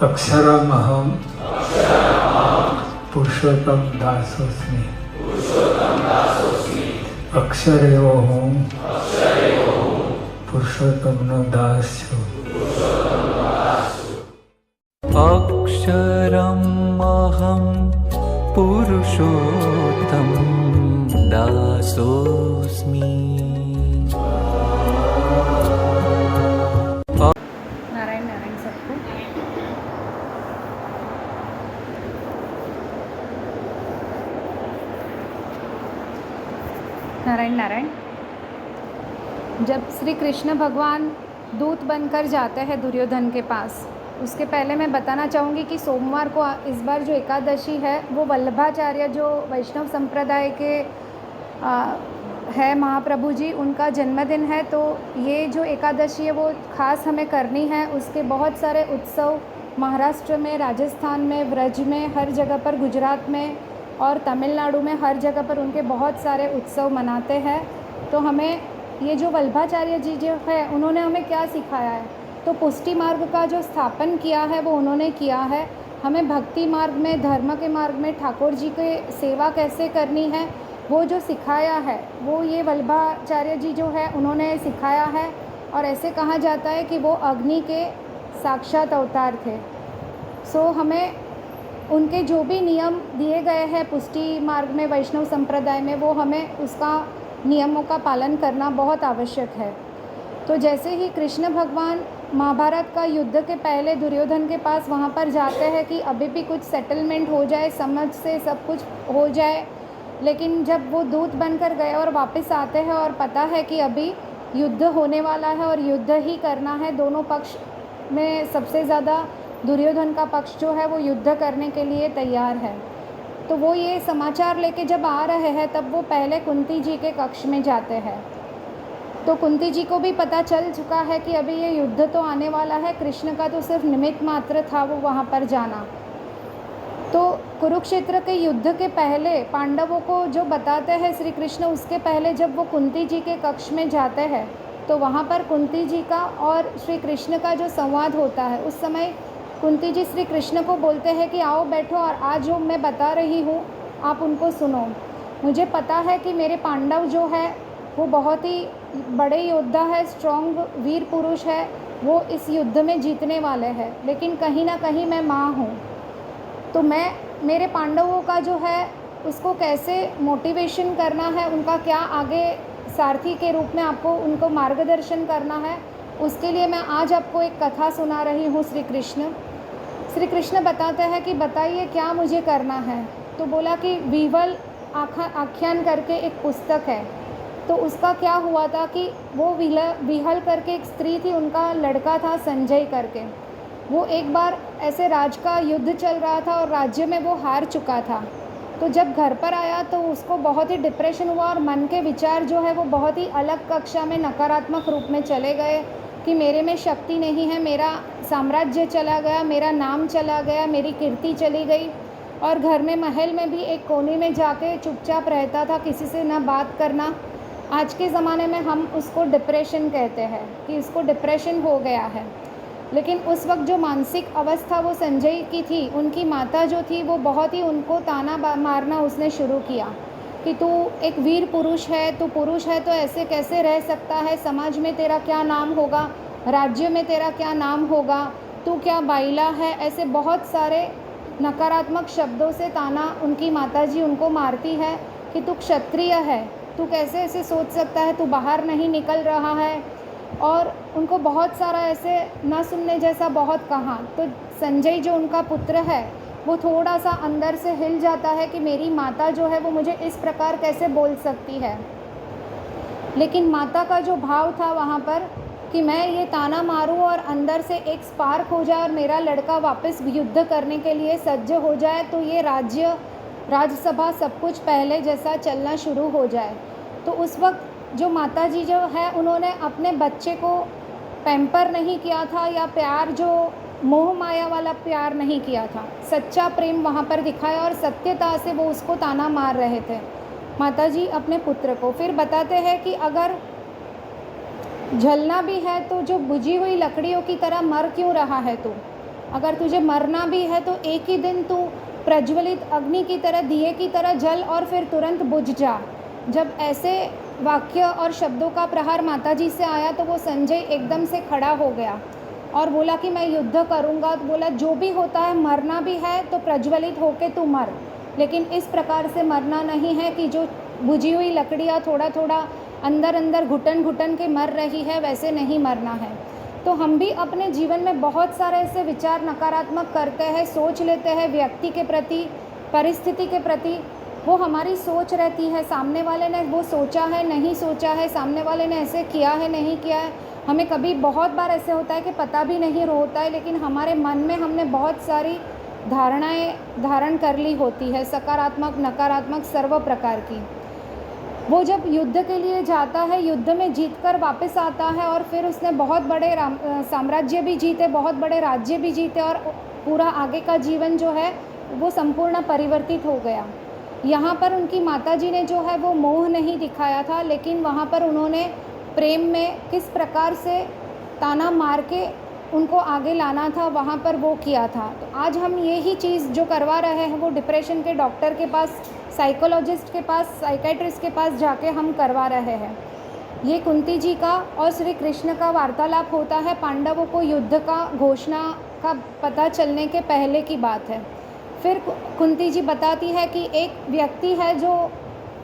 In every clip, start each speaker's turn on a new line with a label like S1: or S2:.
S1: अक्षरमहं पुरुषोत्तम दासोस्मि। अक्षरेवोहं पुरुषोत्तमનો દાસ છું।
S2: अक्षरमहं पुरुषोत्तम दासोऽस्मि।
S3: नारायण नारायण सबको। नारायण नारायण। जब श्री कृष्ण भगवान दूत बनकर जाते हैं दुर्योधन के पास, उसके पहले मैं बताना चाहूँगी कि सोमवार को इस बार जो एकादशी है वो वल्लभाचार्य जो वैष्णव संप्रदाय के है महाप्रभु जी, उनका जन्मदिन है। तो ये जो एकादशी है वो ख़ास हमें करनी है। उसके बहुत सारे उत्सव महाराष्ट्र में, राजस्थान में, ब्रज में, हर जगह पर, गुजरात में और तमिलनाडु में हर जगह पर उनके बहुत सारे उत्सव मनाते हैं। तो हमें ये जो वल्लभाचार्य जी जो है उन्होंने हमें क्या सिखाया है, तो पुष्टि मार्ग का जो स्थापन किया है वो उन्होंने किया है। हमें भक्ति मार्ग में, धर्म के मार्ग में ठाकुर जी के सेवा कैसे करनी है वो जो सिखाया है वो ये वल्लभाचार्य जी जो है उन्होंने सिखाया है। और ऐसे कहा जाता है कि वो अग्नि के साक्षात अवतार थे। सो हमें उनके जो भी नियम दिए गए हैं पुष्टि मार्ग में, वैष्णव संप्रदाय में, वो हमें उसका नियमों का पालन करना बहुत आवश्यक है। तो जैसे ही कृष्ण भगवान महाभारत का युद्ध के पहले दुर्योधन के पास वहाँ पर जाते हैं कि अभी भी कुछ सेटलमेंट हो जाए, समझ से सब कुछ हो जाए, लेकिन जब वो दूत बनकर गए और वापस आते हैं और पता है कि अभी युद्ध होने वाला है और युद्ध ही करना है, दोनों पक्ष में सबसे ज़्यादा दुर्योधन का पक्ष जो है वो युद्ध करने के लिए तैयार है। तो वो ये समाचार लेके जब आ रहे हैं तब वो पहले कुंती जी के कक्ष में जाते हैं। तो कुंती जी को भी पता चल चुका है कि अभी ये युद्ध तो आने वाला है, कृष्ण का तो सिर्फ निमित्त मात्र था वो वहाँ पर जाना। तो कुरुक्षेत्र के युद्ध के पहले पांडवों को जो बताते हैं श्री कृष्ण, उसके पहले जब वो कुंती जी के कक्ष में जाते हैं तो वहाँ पर कुंती जी का और श्री कृष्ण का जो संवाद होता है, उस समय कुंती जी श्री कृष्ण को बोलते हैं कि आओ बैठो और आज जो मैं बता रही हूँ आप उनको सुनो। मुझे पता है कि मेरे पांडव जो है वो बहुत ही बड़े योद्धा है, स्ट्रॉन्ग वीर पुरुष है, वो इस युद्ध में जीतने वाले हैं, लेकिन कहीं ना कहीं मैं माँ हूँ। तो मैं मेरे पांडवों का जो है उसको कैसे मोटिवेशन करना है, उनका क्या आगे सारथी के रूप में आपको उनको मार्गदर्शन करना है, उसके लिए मैं आज आपको एक कथा सुना रही हूँ। श्री कृष्ण बताते हैं कि बताइए क्या मुझे करना है। तो बोला कि विह्वल आख्यान करके एक पुस्तक है। तो उसका क्या हुआ था कि वो विह्वल करके एक स्त्री थी, उनका लड़का था संजय करके। वो एक बार ऐसे राज का युद्ध चल रहा था और राज्य में वो हार चुका था। तो जब घर पर आया तो उसको बहुत ही डिप्रेशन हुआ और मन के विचार जो है वो बहुत ही अलग कक्षा में नकारात्मक रूप में चले गए कि मेरे में शक्ति नहीं है, मेरा साम्राज्य चला गया, मेरा नाम चला गया, मेरी कीर्ति चली गई। और घर में महल में भी एक कोने में जाके चुपचाप रहता था, किसी से ना बात करना। आज के ज़माने में हम उसको डिप्रेशन कहते हैं कि इसको डिप्रेशन हो गया है। लेकिन उस वक्त जो मानसिक अवस्था वो संजय की थी, उनकी माता जो थी वो बहुत ही उनको ताना मारना उसने शुरू किया कि तू एक वीर पुरुष है, तू पुरुष है तो ऐसे कैसे रह सकता है, समाज में तेरा क्या नाम होगा, राज्य में तेरा क्या नाम होगा, तू क्या बाइला है। ऐसे बहुत सारे नकारात्मक शब्दों से ताना उनकी माताजी उनको मारती है कि तू क्षत्रिय है, तू कैसे ऐसे सोच सकता है, तू बाहर नहीं निकल रहा है। और उनको बहुत सारा ऐसे ना सुनने जैसा बहुत कहा। तो संजय जो उनका पुत्र है वो थोड़ा सा अंदर से हिल जाता है कि मेरी माता जो है वो मुझे इस प्रकार कैसे बोल सकती है। लेकिन माता का जो भाव था वहाँ पर कि मैं ये ताना मारूं और अंदर से एक स्पार्क हो जाए और मेरा लड़का वापस युद्ध करने के लिए सज्ज हो जाए, तो ये राज्य, राज्यसभा सब कुछ पहले जैसा चलना शुरू हो जाए। तो उस वक्त जो माताजी जो है उन्होंने अपने बच्चे को पैम्पर नहीं किया था या प्यार जो मोह माया वाला प्यार नहीं किया था, सच्चा प्रेम वहाँ पर दिखाया और सत्यता से वो उसको ताना मार रहे थे माताजी अपने पुत्र को। फिर बताते हैं कि अगर जलना भी है तो जो बुझी हुई लकड़ियों की तरह मर क्यों रहा है तू, अगर तुझे मरना भी है तो एक ही दिन तू प्रज्वलित अग्नि की तरह, दिए की तरह जल और फिर तुरंत बुझ जा। जब ऐसे वाक्य और शब्दों का प्रहार माताजी से आया तो वो संजय एकदम से खड़ा हो गया और बोला कि मैं युद्ध करूँगा। तो बोला जो भी होता है, मरना भी है तो प्रज्वलित होके तू मर, लेकिन इस प्रकार से मरना नहीं है कि जो बुझी हुई लकड़ियाँ थोड़ा थोड़ा अंदर अंदर घुटन घुटन के मर रही है, वैसे नहीं मरना है। तो हम भी अपने जीवन में बहुत सारे ऐसे विचार नकारात्मक करते हैं, सोच लेते हैं व्यक्ति के प्रति, परिस्थिति के प्रति। वो हमारी सोच रहती है, सामने वाले ने वो सोचा है नहीं सोचा है, सामने वाले ने ऐसे किया है नहीं किया है। हमें कभी बहुत बार ऐसे होता है कि पता भी नहीं होता है, लेकिन हमारे मन में हमने बहुत सारी धारणाएं धारण कर ली होती है, सकारात्मक नकारात्मक सर्व प्रकार की। वो जब युद्ध के लिए जाता है, युद्ध में जीतकर वापस आता है और फिर उसने बहुत बड़े साम्राज्य भी जीते, बहुत बड़े राज्य भी जीते और पूरा आगे का जीवन जो है वो संपूर्ण परिवर्तित हो गया। यहाँ पर उनकी माताजी ने जो है वो मोह नहीं दिखाया था, लेकिन वहाँ पर उन्होंने प्रेम में किस प्रकार से ताना मार के उनको आगे लाना था, वहाँ पर वो किया था। तो आज हम यही चीज़ जो करवा रहे हैं वो डिप्रेशन के डॉक्टर के पास, साइकोलॉजिस्ट के पास, साइकेट्रिस्ट के पास जाके हम करवा रहे हैं। ये कुंती जी का और श्री कृष्ण का वार्तालाप होता है पांडवों को युद्ध का घोषणा का पता चलने के पहले की बात है। फिर कुंती जी बताती है कि एक व्यक्ति है जो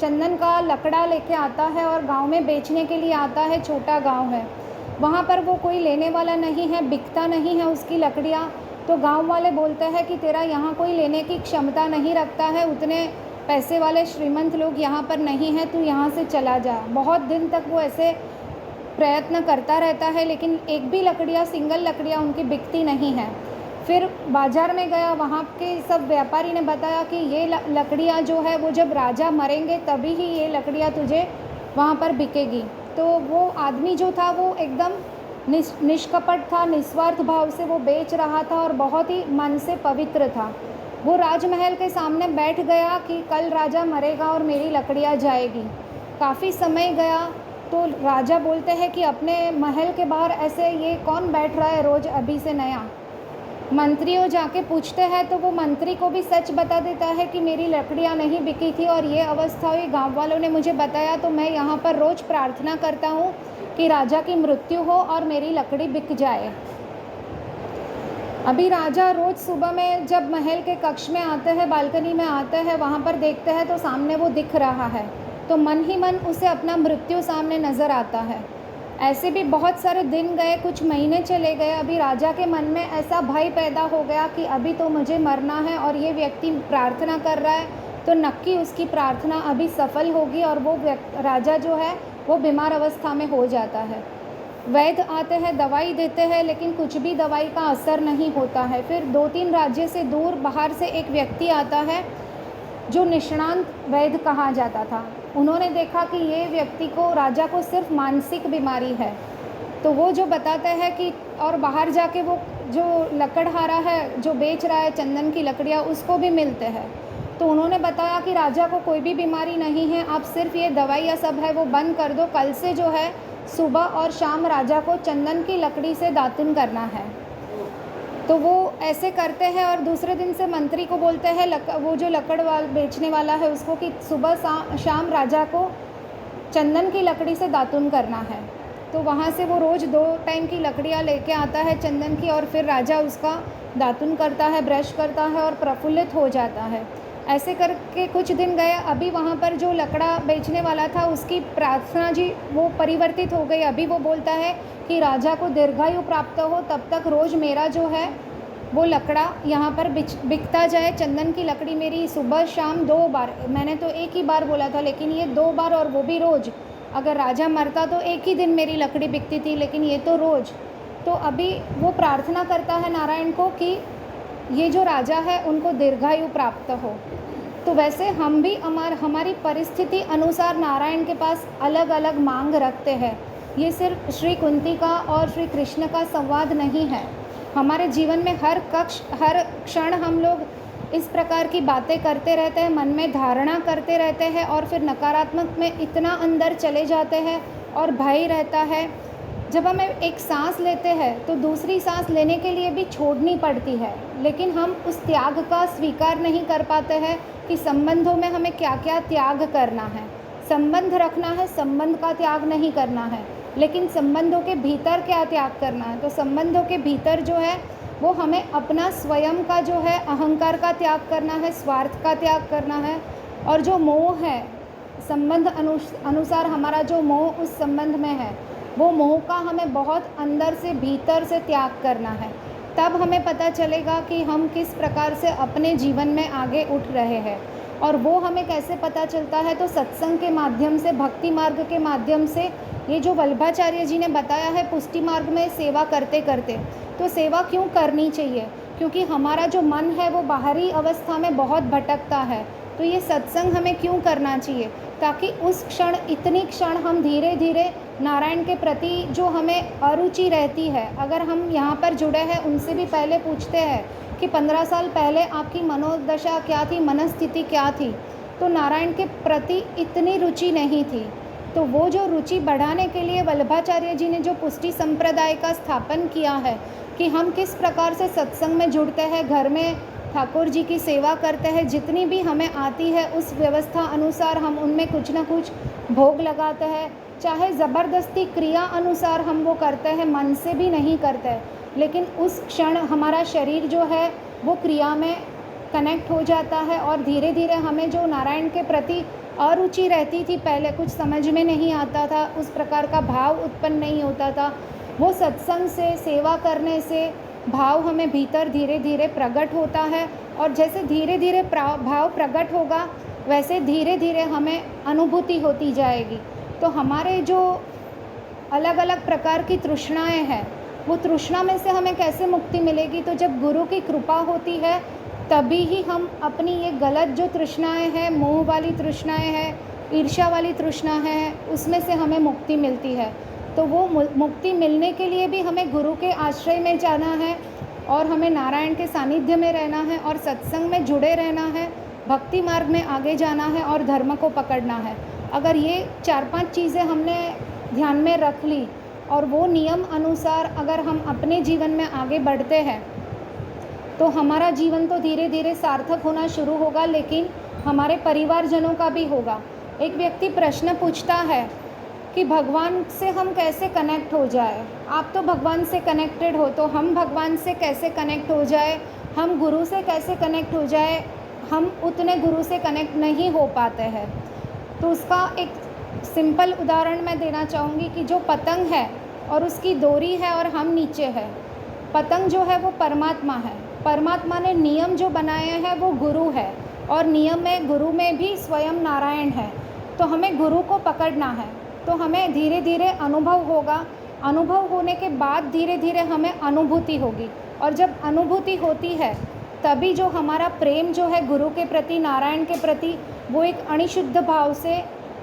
S3: चंदन का लकड़ा लेके आता है और गांव में बेचने के लिए आता है। छोटा गांव है, वहाँ पर वो कोई लेने वाला नहीं है, बिकता नहीं है उसकी लकड़ियाँ। तो गांव वाले बोलते हैं कि तेरा यहाँ कोई लेने की क्षमता नहीं रखता है, उतने पैसे वाले श्रीमंत लोग यहाँ पर नहीं हैं, तू यहाँ से चला जा। बहुत दिन तक वो ऐसे प्रयत्न करता रहता है, लेकिन एक भी लकड़ियाँ, सिंगल लकड़ियाँ उनकी बिकती नहीं है। फिर बाज़ार में गया, वहाँ के सब व्यापारी ने बताया कि ये लकड़ियाँ जो है वो जब राजा मरेंगे तभी ही ये लकड़ियाँ तुझे वहाँ पर बिकेगी। तो वो आदमी जो था वो एकदम निष्कपट था, निस्वार्थ भाव से वो बेच रहा था और बहुत ही मन से पवित्र था। वो राजमहल के सामने बैठ गया कि कल राजा मरेगा और मेरी लकड़ियाँ जाएगी। काफ़ी समय गया तो राजा बोलते हैं कि अपने महल के बाहर ऐसे ये कौन बैठ रहा है रोज़ अभी से नया। मंत्रियों जाके पूछते हैं तो वो मंत्री को भी सच बता देता है कि मेरी लकड़ियाँ नहीं बिकी थी और ये अवस्था हुई, गांव वालों ने मुझे बताया, तो मैं यहाँ पर रोज़ प्रार्थना करता हूँ कि राजा की मृत्यु हो और मेरी लकड़ी बिक जाए। अभी राजा रोज़ सुबह में जब महल के कक्ष में आते हैं, बालकनी में आते हैं, वहाँ पर देखते हैं तो सामने वो दिख रहा है, तो मन ही मन उसे अपना मृत्यु सामने नज़र आता है। ऐसे भी बहुत सारे दिन गए, कुछ महीने चले गए। अभी राजा के मन में ऐसा भय पैदा हो गया कि अभी तो मुझे मरना है और ये व्यक्ति प्रार्थना कर रहा है, तो नक्की उसकी प्रार्थना अभी सफल होगी और वो राजा जो है वो बीमार अवस्था में हो जाता है। वैद्य आते हैं, दवाई देते हैं, लेकिन कुछ भी दवाई का असर नहीं होता है। फिर 2-3 राज्य से दूर बाहर से एक व्यक्ति आता है जो निष्णांत वैद्य कहा जाता था। उन्होंने देखा कि ये व्यक्ति को, राजा को सिर्फ मानसिक बीमारी है, तो वो जो बताते हैं कि, और बाहर जाके वो जो लकड़हारा है जो बेच रहा है चंदन की लकड़ियाँ, उसको भी मिलते हैं। तो उन्होंने बताया कि राजा को कोई भी बीमारी नहीं है, आप सिर्फ ये दवाई या सब है वो बंद कर दो, कल से जो है सुबह और शाम राजा को चंदन की लकड़ी से दातुन करना है। तो वो ऐसे करते हैं और दूसरे दिन से मंत्री को बोलते हैं, वो जो लकड़ बेचने वाला है उसको, कि सुबह शाम राजा को चंदन की लकड़ी से दातुन करना है। तो वहाँ से वो रोज़ 2 टाइम की लकड़ियाँ लेके आता है चंदन की, और फिर राजा उसका दातुन करता है, ब्रश करता है और प्रफुल्लित हो जाता है। ऐसे करके कुछ दिन गए। अभी वहाँ पर जो लकड़ा बेचने वाला था उसकी प्रार्थना जी वो परिवर्तित हो गई। अभी वो बोलता है कि राजा को दीर्घायु प्राप्त हो, तब तक रोज़ मेरा जो है वो लकड़ा यहाँ पर बिकता जाए। चंदन की लकड़ी मेरी सुबह शाम 2 बार, मैंने तो एक ही बार बोला था, लेकिन ये 2 बार, और वो भी रोज़। अगर राजा मरता तो एक ही दिन मेरी लकड़ी बिकती थी, लेकिन ये तो रोज़। तो अभी वो प्रार्थना करता है नारायण को कि ये जो राजा है उनको दीर्घायु प्राप्त हो। तो वैसे हम भी हमारी परिस्थिति अनुसार नारायण के पास अलग अलग मांग रखते हैं। ये सिर्फ श्री कुंती का और श्री कृष्ण का संवाद नहीं है। हमारे जीवन में हर क्षण हम लोग इस प्रकार की बातें करते रहते हैं, मन में धारणा करते रहते हैं और फिर नकारात्मक में इतना अंदर चले जाते हैं और भय रहता है जब हमें एक सांस लेते हैं तो दूसरी सांस लेने के लिए भी छोड़नी पड़ती है, लेकिन हम उस त्याग का स्वीकार नहीं कर पाते हैं कि संबंधों में हमें क्या क्या त्याग करना है। संबंध रखना है, संबंध का त्याग नहीं करना है, लेकिन संबंधों के भीतर क्या त्याग करना है। तो संबंधों के भीतर जो है वो हमें अपना स्वयं का जो है अहंकार का त्याग करना है, स्वार्थ का त्याग करना है, और जो मोह है संबंध अनुसार हमारा जो मोह उस संबंध में है, वो मोह का हमें बहुत अंदर से भीतर से त्याग करना है। तब हमें पता चलेगा कि हम किस प्रकार से अपने जीवन में आगे उठ रहे हैं। और वो हमें कैसे पता चलता है, तो सत्संग के माध्यम से, भक्ति मार्ग के माध्यम से। ये जो वल्लभाचार्य जी ने बताया है पुष्टि मार्ग में सेवा करते करते, तो सेवा क्यों करनी चाहिए, क्योंकि हमारा जो मन है वो बाहरी अवस्था में बहुत भटकता है। तो ये सत्संग हमें क्यों करना चाहिए, ताकि उस क्षण, इतनी क्षण हम धीरे धीरे नारायण के प्रति जो हमें अरुचि रहती है, अगर हम यहाँ पर जुड़े हैं, उनसे भी पहले पूछते हैं कि 15 साल पहले आपकी मनोदशा क्या थी, मनस्थिति क्या थी, तो नारायण के प्रति इतनी रुचि नहीं थी। तो वो जो रुचि बढ़ाने के लिए वल्लभाचार्य जी ने जो पुष्टि संप्रदाय का स्थापन किया है कि हम किस प्रकार से सत्संग में जुड़ते हैं, घर में ठाकुर जी की सेवा करते हैं, जितनी भी हमें आती है उस व्यवस्था अनुसार हम उनमें कुछ ना कुछ भोग लगाते हैं, चाहे ज़बरदस्ती क्रिया अनुसार हम वो करते हैं, मन से भी नहीं करते, लेकिन उस क्षण हमारा शरीर जो है वो क्रिया में कनेक्ट हो जाता है। और धीरे धीरे हमें जो नारायण के प्रति अरुचि रहती थी, पहले कुछ समझ में नहीं आता था, उस प्रकार का भाव उत्पन्न नहीं होता था, वो सत्संग से, सेवा करने से भाव हमें भीतर धीरे धीरे प्रकट होता है। और जैसे धीरे धीरे भाव प्रकट होगा, वैसे धीरे धीरे हमें अनुभूति होती जाएगी। तो हमारे जो अलग अलग प्रकार की तृष्णाएं हैं, वो तृष्णा में से हमें कैसे मुक्ति मिलेगी, तो जब गुरु की कृपा होती है तभी ही हम अपनी ये गलत जो तृष्णाएं हैं, मोह वाली तृष्णाएं हैं, ईर्ष्या वाली तृष्णा है, उसमें से हमें मुक्ति मिलती है। तो वो मुक्ति मिलने के लिए भी हमें गुरु के आश्रय में जाना है, और हमें नारायण के सानिध्य में रहना है, और सत्संग में जुड़े रहना है, भक्ति मार्ग में आगे जाना है, और धर्म को पकड़ना है। अगर ये 4-5 चीज़ें हमने ध्यान में रख ली और वो नियम अनुसार अगर हम अपने जीवन में आगे बढ़ते हैं, तो हमारा जीवन तो धीरे धीरे सार्थक होना शुरू होगा, लेकिन हमारे परिवारजनों का भी होगा। एक व्यक्ति प्रश्न पूछता है कि भगवान से हम कैसे कनेक्ट हो जाए। आप तो भगवान से कनेक्टेड हो, तो हम भगवान से कैसे कनेक्ट हो जाए, हम गुरु से कैसे कनेक्ट हो जाए। हम उतने गुरु से कनेक्ट नहीं हो पाते हैं। तो उसका एक सिंपल उदाहरण मैं देना चाहूँगी कि जो पतंग है और उसकी डोरी है और हम नीचे है। पतंग जो है वो परमात्मा है, परमात्मा ने नियम जो बनाए हैं वो गुरु है, और नियम में, गुरु में भी स्वयं नारायण है। तो हमें गुरु को पकड़ना है, तो हमें धीरे धीरे अनुभव होगा, अनुभव होने के बाद धीरे धीरे हमें अनुभूति होगी, और जब अनुभूति होती है तभी जो हमारा प्रेम जो है गुरु के प्रति, नारायण के प्रति, वो एक अणिशुद्ध भाव से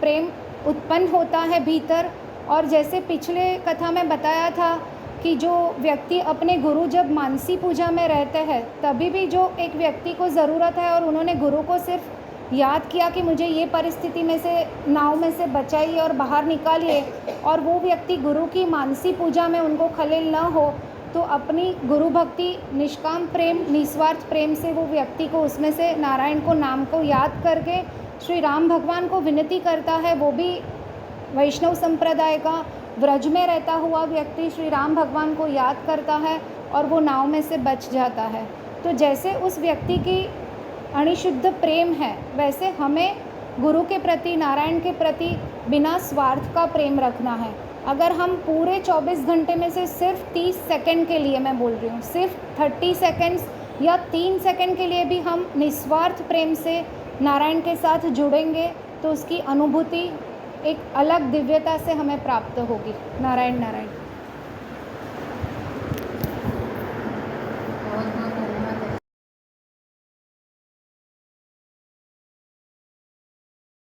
S3: प्रेम उत्पन्न होता है भीतर। और जैसे पिछले कथा में बताया था कि जो व्यक्ति अपने गुरु जब मानसी पूजा में रहते हैं, तभी भी जो एक व्यक्ति को ज़रूरत है और उन्होंने गुरु को सिर्फ याद किया कि मुझे ये परिस्थिति में से, नाव में से बचाइए और बाहर निकालिए, और वो व्यक्ति गुरु की मानसी पूजा में उनको खलेल न हो, तो अपनी गुरु भक्ति, निष्काम प्रेम, निस्वार्थ प्रेम से वो व्यक्ति को उसमें से नारायण को, नाम को याद करके श्री राम भगवान को विनती करता है। वो भी वैष्णव संप्रदाय का व्रज में रहता हुआ व्यक्ति श्री राम भगवान को याद करता है और वो नाव में से बच जाता है। तो जैसे उस व्यक्ति की अणिशुद्ध प्रेम है, वैसे हमें गुरु के प्रति, नारायण के प्रति बिना स्वार्थ का प्रेम रखना है। अगर हम पूरे 24 घंटे में से सिर्फ 30 सेकंड के लिए, मैं बोल रही हूँ, सिर्फ 30 सेकंड्स या 3 सेकंड के लिए भी हम निस्वार्थ प्रेम से नारायण के साथ जुड़ेंगे, तो उसकी अनुभूति एक अलग दिव्यता से हमें प्राप्त होगी। नारायण नारायण।